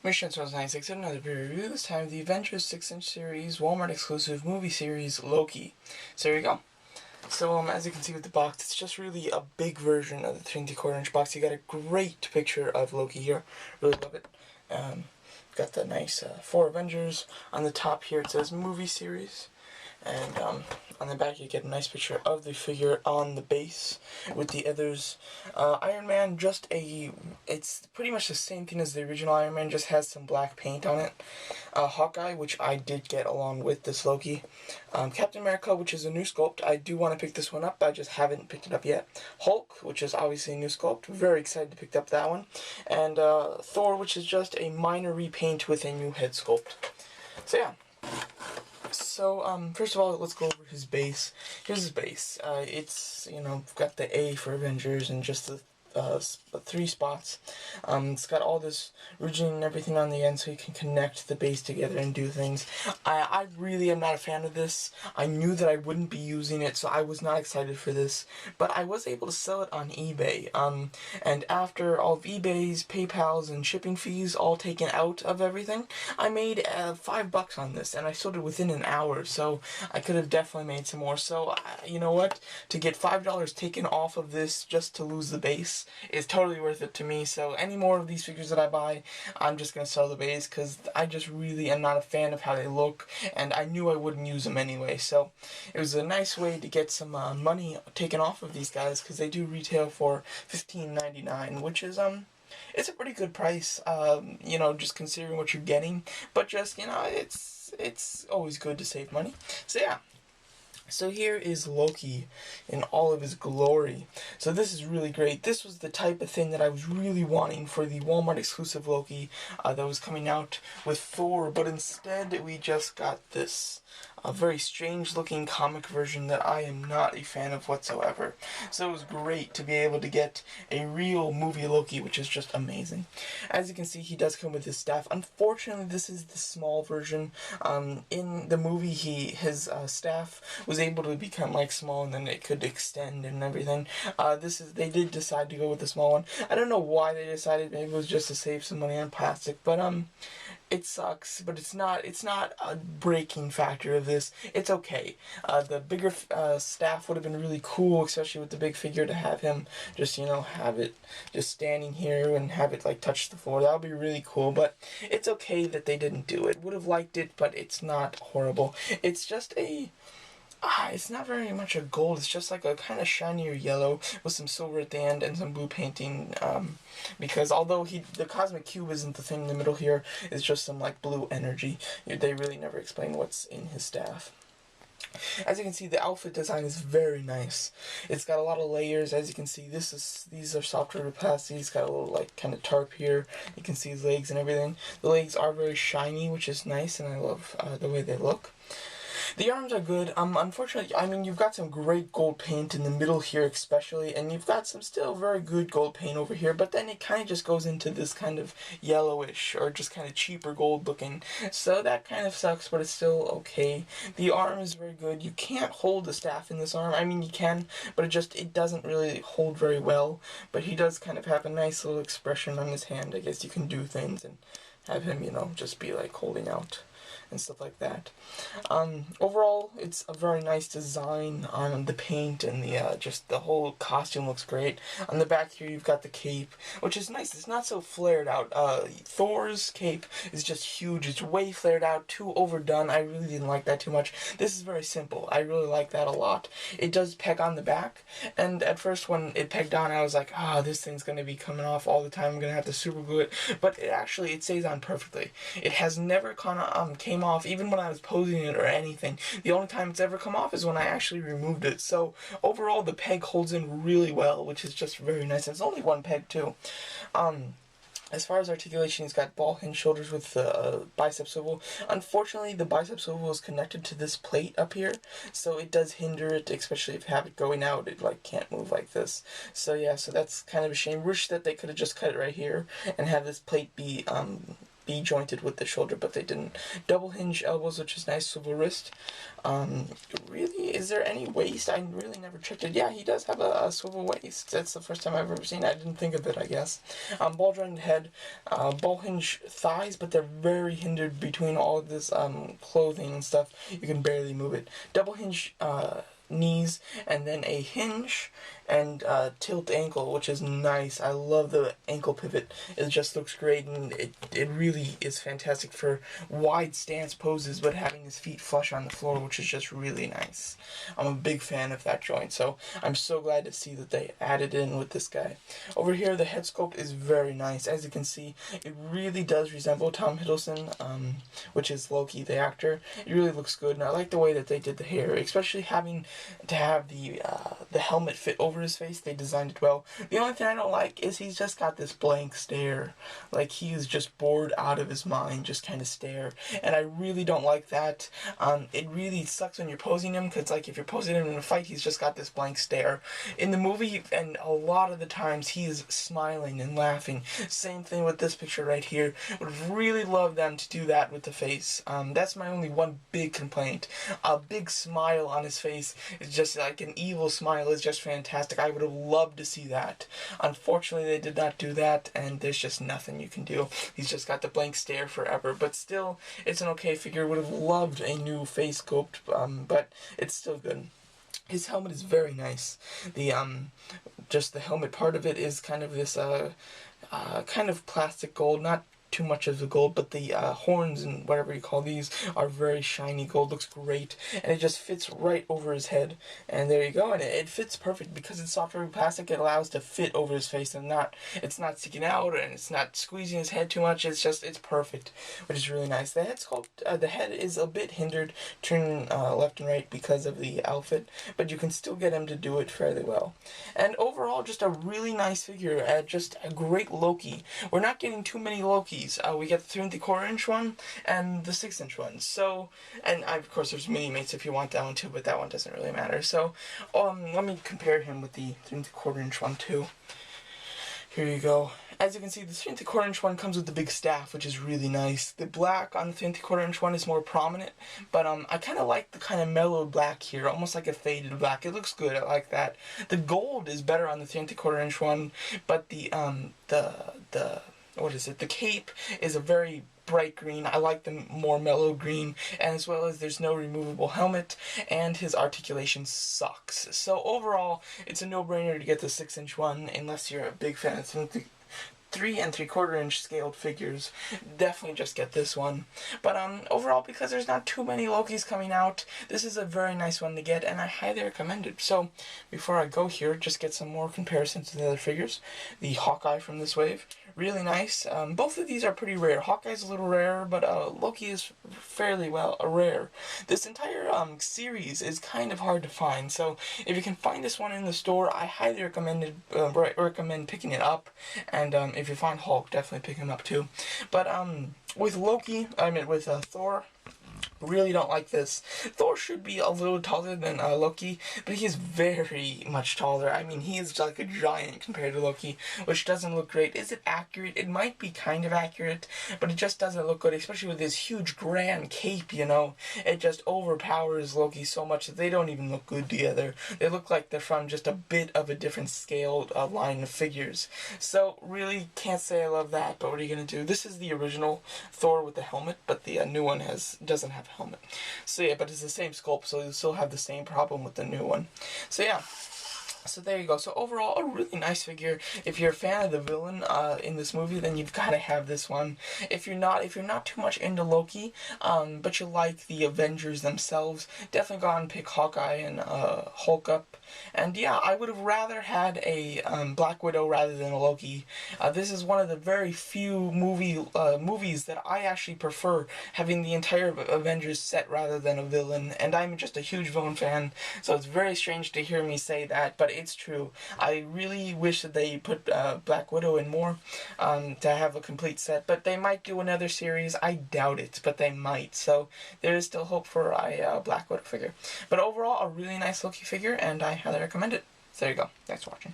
Mission 96, another beer review, this time the Avengers 6-inch series, Walmart exclusive movie series, Loki. So here we go. So as you can see with the box, it's just really a big version of the 3¼ box. You got a great picture of Loki here, really love it. Got the nice 4 Avengers. On the top here it says movie series. And on the back you get a nice picture of the figure on the base with the others. Iron Man, it's pretty much the same thing as the original Iron Man, just has some black paint on it. Hawkeye, which I did get along with this Loki. Captain America, which is a new sculpt. I do want to pick this one up, I just haven't picked it up yet. Hulk, which is obviously a new sculpt. Very excited to pick up that one. And Thor, which is just a minor repaint with a new head sculpt. So yeah. So, first of all, let's go over his base. Here's his base. It's, got the A for Avengers and just the 3 spots. It's got all this ridging and everything on the end so you can connect the base together and do things. I really am not a fan of this. I knew that I wouldn't be using it, so I was not excited for this. But I was able to sell it on eBay. And after all of eBay's, PayPal's, and shipping fees all taken out of everything, I made $5 on this, and I sold it within an hour, so I could have definitely made some more. So, you know what? To get $5 taken off of this just to lose the base is totally worth it to me. So any more of these figures that I buy, I'm just going to sell the base because I just really am not a fan of how they look, and I knew I wouldn't use them anyway. So it was a nice way to get some money taken off of these guys because they do retail for $15.99, which is it's a pretty good price, just considering what you're getting, but just, it's always good to save money. So yeah. So here is Loki in all of his glory. So this is really great. This was the type of thing that I was really wanting for the Walmart exclusive Loki that was coming out with Thor, but instead we just got this. A very strange looking comic version that I am not a fan of whatsoever. So it was great to be able to get a real movie Loki, which is just amazing. As you can see, he does come with his staff. Unfortunately, this is the small version. In the movie, his staff was able to become like small, and then it could extend and everything. They did decide to go with the small one. I don't know why they decided. Maybe it was just to save some money on plastic, but it sucks, but it's not a breaking factor of this. It's okay. The bigger staff would have been really cool, especially with the big figure, to have him just, have it just standing here and have it, like, touch the floor. That would be really cool, but it's okay that they didn't do it. Would have liked it, but it's not horrible. It's just it's not very much a gold, it's just like a kind of shinier yellow with some silver at the end and some blue painting, because although the cosmic cube isn't the thing in the middle here, it's just some like blue energy. They really never explain what's in his staff. As you can see, the outfit design is very nice. It's got a lot of layers. As you can see, these are software opacity. It's got a little like kind of tarp here. You can see his legs and everything. The legs are very shiny, which is nice, and I love the way they look. The arms are good. Unfortunately, you've got some great gold paint in the middle here especially, and you've got some still very good gold paint over here, but then it kind of just goes into this kind of yellowish, or just kind of cheaper gold looking. So that kind of sucks, but it's still okay. The arm is very good. You can't hold the staff in this arm. You can, but it doesn't really hold very well. But he does kind of have a nice little expression on his hand. I guess you can do things and have him, just be like holding out and stuff like that. Overall, it's a very nice design on the paint, and just the whole costume looks great. On the back here, you've got the cape, which is nice. It's not so flared out. Thor's cape is just huge. It's way flared out, too overdone. I really didn't like that too much. This is very simple. I really like that a lot. It does peg on the back, and at first when it pegged on, I was like, this thing's going to be coming off all the time. I'm going to have to super glue it. But it stays on perfectly. It has never came off, even when I was posing it or anything. The only time it's ever come off is when I actually removed it. So overall, the peg holds in really well, which is just very nice. It's only one peg too. As far as articulation, he's got ball hinge shoulders with the bicep swivel. Unfortunately, the bicep swivel is connected to this plate up here, so it does hinder it, especially if you have it going out. It can't move like this. So yeah, so that's kind of a shame. Wish that they could have just cut it right here and have this plate be be jointed with the shoulder, but they didn't. Double hinge elbows, which is nice. Swivel wrist. Really, is there any waist? I really never checked it. Yeah, he does have a swivel waist. That's the first time I've ever seen it. I didn't think of it, I guess. Ball jointed head, ball hinge thighs, but they're very hindered between all of this clothing and stuff. You can barely move it. Double hinge knees, and then a hinge and tilt ankle, which is nice. I love the ankle pivot. It just looks great, and it really is fantastic for wide stance poses, but having his feet flush on the floor, which is just really nice. I'm a big fan of that joint, so I'm so glad to see that they added in with this guy. Over here, the head sculpt is very nice. As you can see, it really does resemble Tom Hiddleston, which is Loki, the actor. It really looks good, and I like the way that they did the hair, especially having to have the helmet fit over his face. They designed it well. The only thing I don't like is he's just got this blank stare, like he is just bored out of his mind, just kind of stare, and I really don't like that. It really sucks when you're posing him, because like if you're posing him in a fight, he's just got this blank stare. In the movie, and a lot of the times, he is smiling and laughing. Same thing with this picture right here. Would really love them to do that with the face. That's my only one big complaint. A big smile on his face is just like an evil smile, is just fantastic. I would have loved to see that. Unfortunately, they did not do that, and there's just nothing you can do. He's just got the blank stare forever, but still, it's an okay figure. Would have loved a new face sculpt, but it's still good. His helmet is very nice. The just the helmet part of it is kind of this kind of plastic gold, not too much of the gold, but the horns and whatever you call these are very shiny gold. Looks great, and it just fits right over his head, and there you go. And it fits perfect because it's soft rubber plastic. It allows to fit over his face, and it's not sticking out, and it's not squeezing his head too much. It's perfect, which is really nice. The head sculpt, the head is a bit hindered turning left and right because of the outfit, but you can still get him to do it fairly well. And overall, just a really nice figure. Just a great Loki. We're not getting too many Lokis. We get the 3 3/4 inch one and the 6 inch one. So, and of course there's mini mates if you want that one too, but that one doesn't really matter. So, let me compare him with the 3 3/4 inch one too. Here you go. As you can see, the 3 3/4 inch one comes with the big staff, which is really nice. The black on the 3 3/4 inch one is more prominent, but I kind of like the kind of mellow black here, almost like a faded black. It looks good. I like that. The gold is better on the 3 3/4 inch one, but the what is it? The cape is a very bright green. I like the more mellow green, and as well as there's no removable helmet, and his articulation sucks. So overall, it's a no-brainer to get the 6 inch one, unless you're a big fan of 3 3/4 inch scaled figures. Definitely just get this one. But overall, because there's not too many Lokis coming out, this is a very nice one to get, and I highly recommend it. So before I go here, just get some more comparisons to the other figures. The Hawkeye from this wave, really nice. Both of these are pretty rare. Hawkeye's a little rarer, but Loki is fairly rare. This entire series is kind of hard to find, so if you can find this one in the store, I highly recommend picking it up. And if you find Hulk, definitely pick him up too. But with Thor, really don't like this. Thor should be a little taller than Loki, but he is very much taller. I mean, he is like a giant compared to Loki, which doesn't look great. Is it accurate? It might be kind of accurate, but it just doesn't look good, especially with this huge grand cape, you know. It just overpowers Loki so much that they don't even look good together. They look like they're from just a bit of a different scaled line of figures. So, really can't say I love that, but what are you going to do? This is the original Thor with the helmet, but the new one doesn't have a helmet. So yeah, but it's the same sculpt, so you'll still have the same problem with the new one. So yeah. So there you go. So overall, a really nice figure. If you're a fan of the villain in this movie, then you've got to have this one. If you're not too much into Loki, but you like the Avengers themselves, definitely go on and pick Hawkeye and Hulk up. And yeah, I would have rather had a Black Widow rather than a Loki. This is one of the very few movies that I actually prefer having the entire Avengers set rather than a villain. And I'm just a huge villain fan, so it's very strange to hear me say that, but it's true. I really wish that they put Black Widow in more to have a complete set, but they might do another series. I doubt it, but they might. So there is still hope for a Black Widow figure. But overall, a really nice Loki figure, and I highly recommend it. So there you go. Thanks for watching.